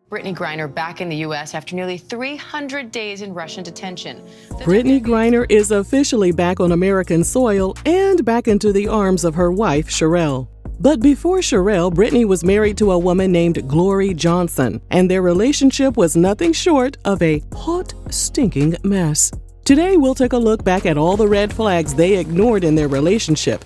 Brittney Griner back in the U.S. after nearly 300 days in Russian detention. Brittney Griner is officially back on American soil and back into the arms of her wife, Cherelle. But before Cherelle, Brittney was married to a woman named Glory Johnson, and their relationship was nothing short of a hot, stinking mess. Today, we'll take a look back at all the red flags they ignored in their relationship.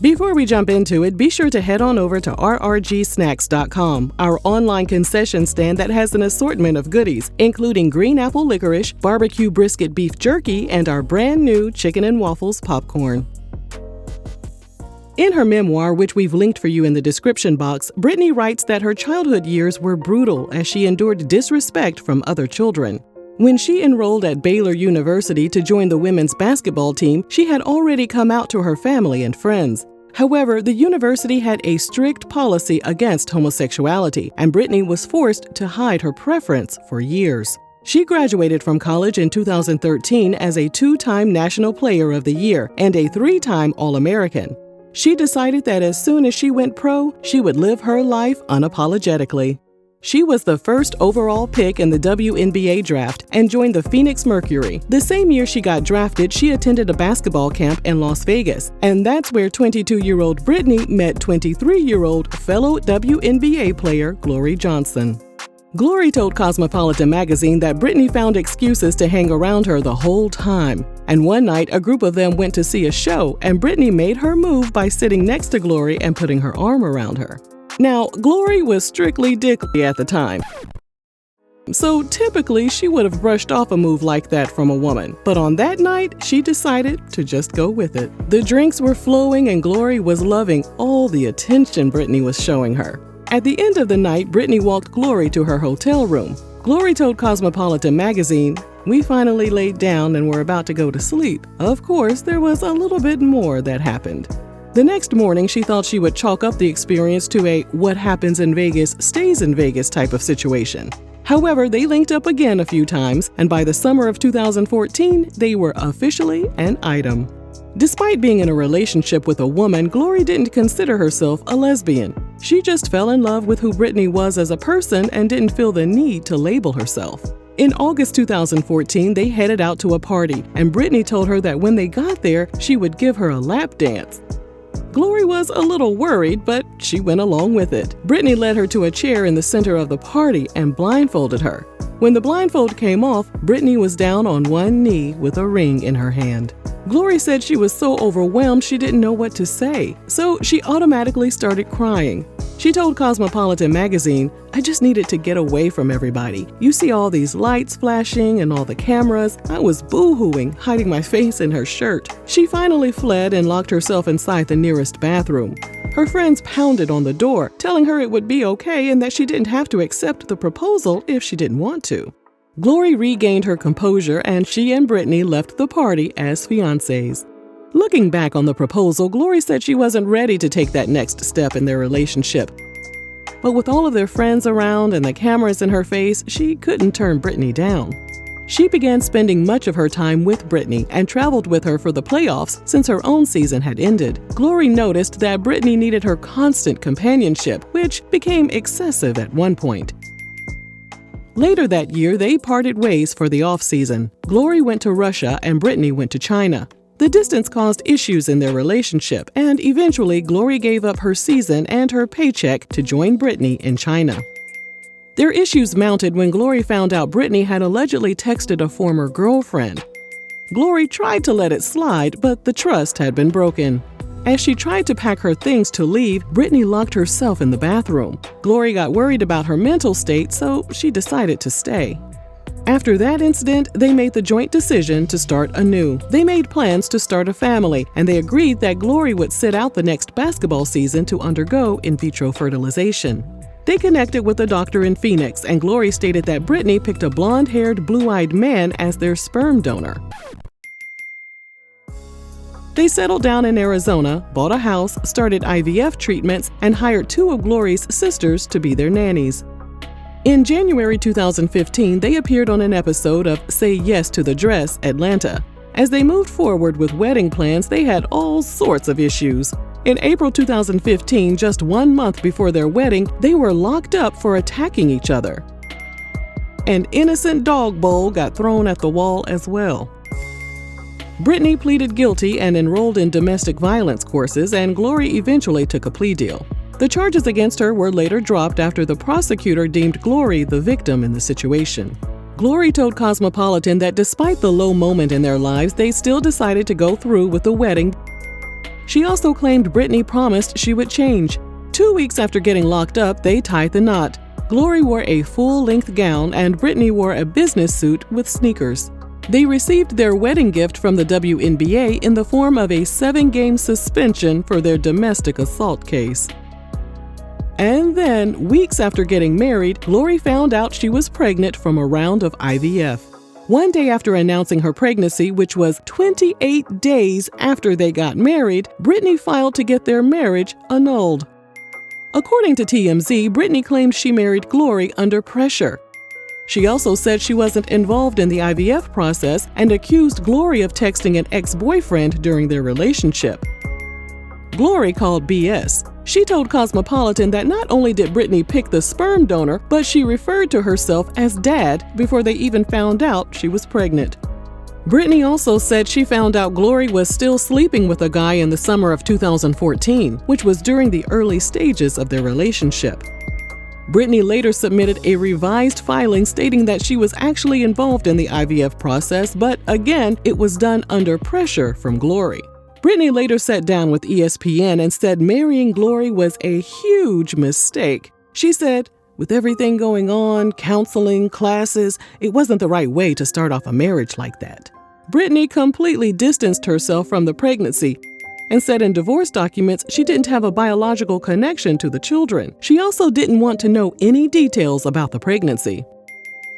Before we jump into it, be sure to head on over to rrgsnacks.com, our online concession stand that has an assortment of goodies, including green apple licorice, barbecue brisket beef jerky, and our brand new chicken and waffles popcorn. In her memoir, which we've linked for you in the description box, Brittney writes that her childhood years were brutal as she endured disrespect from other children. When she enrolled at Baylor University to join the women's basketball team, she had already come out to her family and friends. However, the university had a strict policy against homosexuality, and Brittney was forced to hide her preference for years. She graduated from college in 2013 as a 2-time National Player of the Year and a 3-time All-American. She decided that as soon as she went pro, she would live her life unapologetically. She was the first overall pick in the WNBA draft and joined the Phoenix Mercury. The same year she got drafted, she attended a basketball camp in Las Vegas, and that's where 22-year-old Brittney met 23-year-old fellow WNBA player Glory Johnson. Glory told Cosmopolitan magazine that Brittney found excuses to hang around her the whole time. And one night, a group of them went to see a show, and Brittney made her move by sitting next to Glory and putting her arm around her. Now, Glory was strictly dickly at the time, so typically she would have brushed off a move like that from a woman. But on that night, she decided to just go with it. The drinks were flowing and Glory was loving all the attention Brittney was showing her. At the end of the night, Brittney walked Glory to her hotel room. Glory told Cosmopolitan magazine, "We finally laid down and were about to go to sleep." Of course, there was a little bit more that happened. The next morning, she thought she would chalk up the experience to a what happens in Vegas stays in Vegas type of situation. However, they linked up again a few times, and by the summer of 2014, they were officially an item. Despite being in a relationship with a woman, Glory didn't consider herself a lesbian. She just fell in love with who Brittney was as a person and didn't feel the need to label herself. In August 2014, they headed out to a party, and Brittney told her that when they got there, she would give her a lap dance. Glory was a little worried, but she went along with it. Brittney led her to a chair in the center of the party and blindfolded her. When the blindfold came off, Brittney was down on one knee with a ring in her hand. Glory said she was so overwhelmed she didn't know what to say, so she automatically started crying. She told Cosmopolitan magazine, "I just needed to get away from everybody. You see all these lights flashing and all the cameras. I was boo-hooing, hiding my face in her shirt." She finally fled and locked herself inside the nearest bathroom. Her friends pounded on the door, telling her it would be okay and that she didn't have to accept the proposal if she didn't want to. Glory regained her composure and she and Brittney left the party as fiancés. Looking back on the proposal, Glory said she wasn't ready to take that next step in their relationship. But with all of their friends around and the cameras in her face, she couldn't turn Brittney down. She began spending much of her time with Brittney and traveled with her for the playoffs since her own season had ended. Glory noticed that Brittney needed her constant companionship, which became excessive at one point. Later that year, they parted ways for the off-season. Glory went to Russia and Brittney went to China. The distance caused issues in their relationship, and eventually Glory gave up her season and her paycheck to join Brittney in China. Their issues mounted when Glory found out Brittney had allegedly texted a former girlfriend. Glory tried to let it slide, but the trust had been broken. As she tried to pack her things to leave, Brittney locked herself in the bathroom. Glory got worried about her mental state, so she decided to stay. After that incident, they made the joint decision to start anew. They made plans to start a family, and they agreed that Glory would sit out the next basketball season to undergo in vitro fertilization. They connected with a doctor in Phoenix, and Glory stated that Brittney picked a blonde-haired, blue-eyed man as their sperm donor. They settled down in Arizona, bought a house, started IVF treatments, and hired 2 of Glory's sisters to be their nannies. In January 2015, they appeared on an episode of Say Yes to the Dress, Atlanta. As they moved forward with wedding plans, they had all sorts of issues. In April 2015, just 1 month before their wedding, they were locked up for attacking each other. An innocent dog bowl got thrown at the wall as well. Brittney pleaded guilty and enrolled in domestic violence courses, and Glory eventually took a plea deal. The charges against her were later dropped after the prosecutor deemed Glory the victim in the situation. Glory told Cosmopolitan that despite the low moment in their lives, they still decided to go through with the wedding. She also claimed Brittney promised she would change. 2 weeks after getting locked up, they tied the knot. Glory wore a full-length gown and Brittney wore a business suit with sneakers. They received their wedding gift from the WNBA in the form of a 7-game suspension for their domestic assault case. And then, weeks after getting married, Glory found out she was pregnant from a round of IVF. One day after announcing her pregnancy, which was 28 days after they got married, Brittney filed to get their marriage annulled. According to TMZ, Brittney claimed she married Glory under pressure. She also said she wasn't involved in the IVF process and accused Glory of texting an ex-boyfriend during their relationship. Glory called BS. She told Cosmopolitan that not only did Brittney pick the sperm donor, but she referred to herself as Dad before they even found out she was pregnant. Brittney also said she found out Glory was still sleeping with a guy in the summer of 2014, which was during the early stages of their relationship. Brittney later submitted a revised filing stating that she was actually involved in the IVF process, but again, it was done under pressure from Glory. Brittney later sat down with ESPN and said marrying Glory was a huge mistake. She said, "With everything going on, counseling, classes, it wasn't the right way to start off a marriage like that." Brittney completely distanced herself from the pregnancy and said in divorce documents she didn't have a biological connection to the children. She also didn't want to know any details about the pregnancy.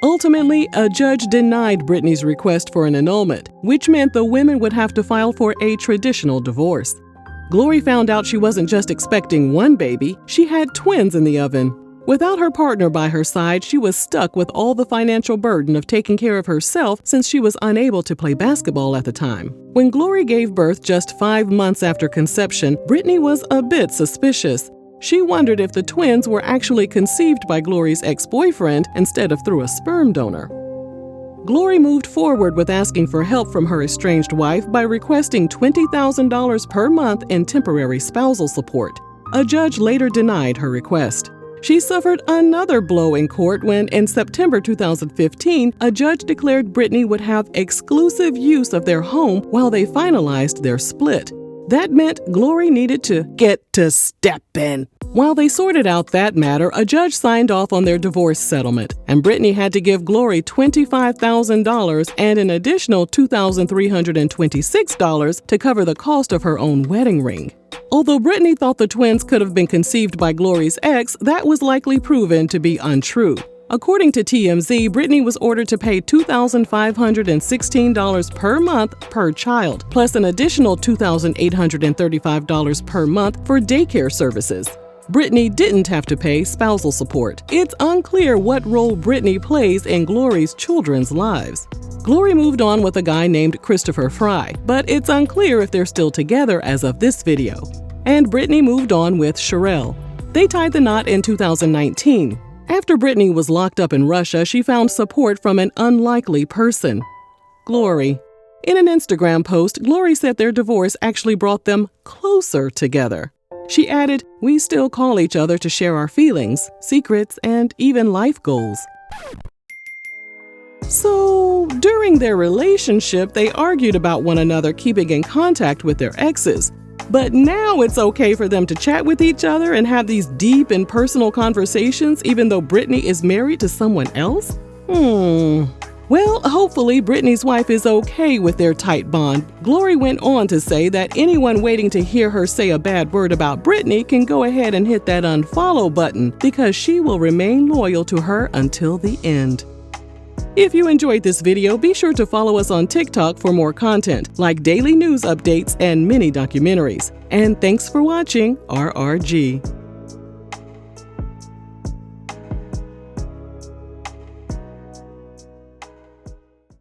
Ultimately, a judge denied Brittney's request for an annulment, which meant the women would have to file for a traditional divorce. Glory found out she wasn't just expecting one baby, she had twins in the oven. Without her partner by her side, she was stuck with all the financial burden of taking care of herself since she was unable to play basketball at the time. When Glory gave birth just 5 months after conception, Brittney was a bit suspicious. She wondered if the twins were actually conceived by Glory's ex-boyfriend instead of through a sperm donor. Glory moved forward with asking for help from her estranged wife by requesting $20,000 per month in temporary spousal support. A judge later denied her request. She suffered another blow in court when, in September 2015, a judge declared Brittney would have exclusive use of their home while they finalized their split. That meant Glory needed to get to steppin'. While they sorted out that matter, a judge signed off on their divorce settlement, and Brittney had to give Glory $25,000 and an additional $2,326 to cover the cost of her own wedding ring. Although Brittney thought the twins could have been conceived by Glory's ex, that was likely proven to be untrue. According to TMZ, Brittney was ordered to pay $2,516 per month per child, plus an additional $2,835 per month for daycare services. Brittney didn't have to pay spousal support. It's unclear what role Brittney plays in Glory's children's lives. Glory moved on with a guy named Christopher Fry, but it's unclear if they're still together as of this video. And Brittney moved on with Cherelle. They tied the knot in 2019. After Brittney was locked up in Russia, she found support from an unlikely person, Glory. In an Instagram post, Glory said their divorce actually brought them closer together. She added, "We still call each other to share our feelings, secrets, and even life goals." So, during their relationship, they argued about one another keeping in contact with their exes. But now it's okay for them to chat with each other and have these deep and personal conversations even though Brittney is married to someone else? Well, hopefully Brittney's wife is okay with their tight bond. Glory went on to say that anyone waiting to hear her say a bad word about Brittney can go ahead and hit that unfollow button because she will remain loyal to her until the end. If you enjoyed this video, be sure to follow us on TikTok for more content, like daily news updates and mini documentaries. And thanks for watching RRG.